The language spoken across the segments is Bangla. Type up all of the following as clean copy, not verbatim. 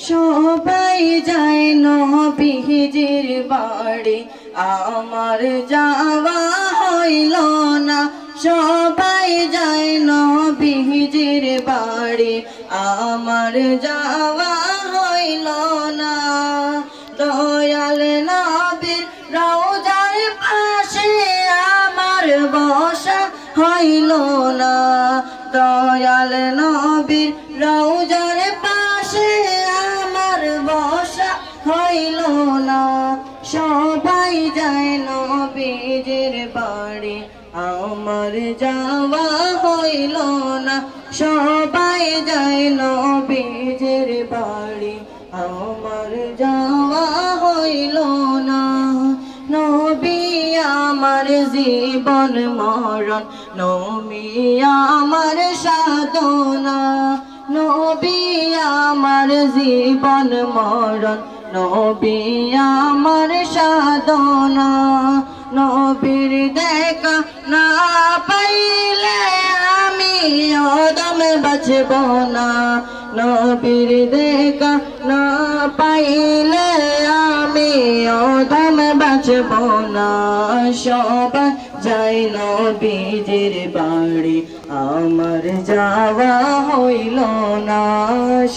সবাই যায় নবীজির বাড়ি, আমার যাওয়া হইল না। সবাই যায় নবীজির বাড়ি, আমার যাওয়া হইল না। দয়াল নবীর রওজার পাশে আমার বসা হইল না। দয়াল নবীর রওজার পাশে আমার বসা হইল না। সবাই যায় নবীজির বাড়ি, আমার যাওয়া হইল না। সবাই যায় নবীজির বাড়ি, আমার যাওয়া হইল না। নবী আমার জীবন মরণ, নবী আমার সাধনা। নবী আমার জীবন মরণ, নবী আমার সাধনা। নবীর দেখা না পাইলে আমি অদম বাঁচব না। নবীর দেখা না পাইলে আমি অদম বাঁচব না। সবাই যাই নবীজির বাড়ি, আমার যাওয়া হইল না।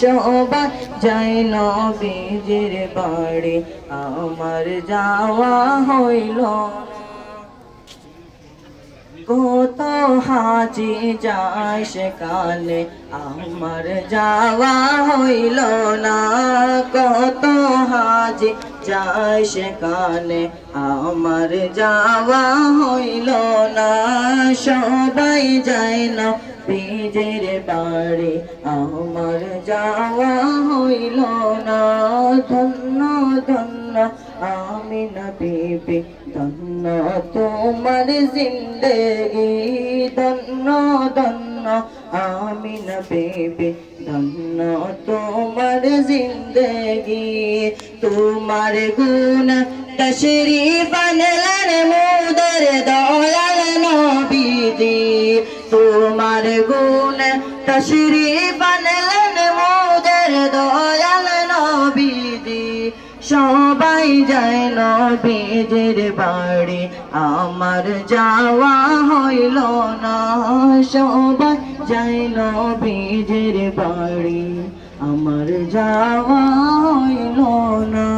সবাই যাই নবীজির বাড়ি, আমার যাওয়া হইল না। কত হাজি যায় সেখানে, আমার যাওয়া হইল না। কত হাজি যায় সেখানে, আমার যাওয়া হইল না। সবাই যায় নবীজির বাড়ি, আমার যাওয়া হইল না। ধন্য ধন্য আমিনা বিবি, ধন্য তোমার জিন্দেগি। ধন্য ধন্য আমিনা বিবি, ধন্য তোমার জিন্দেগি। তোমার গুণ তশরীফ আনলেন মোদের দয়াল নবীজি। তোমার গুণ তশরীফ আনলেন মোদের দয়াল নবীজি। সবাই যায় নবীজির বাড়ি, আমার যাওয়া হইল না। সবাই যায় নবীজির বাড়ি, আমার যাওয়া হইল না।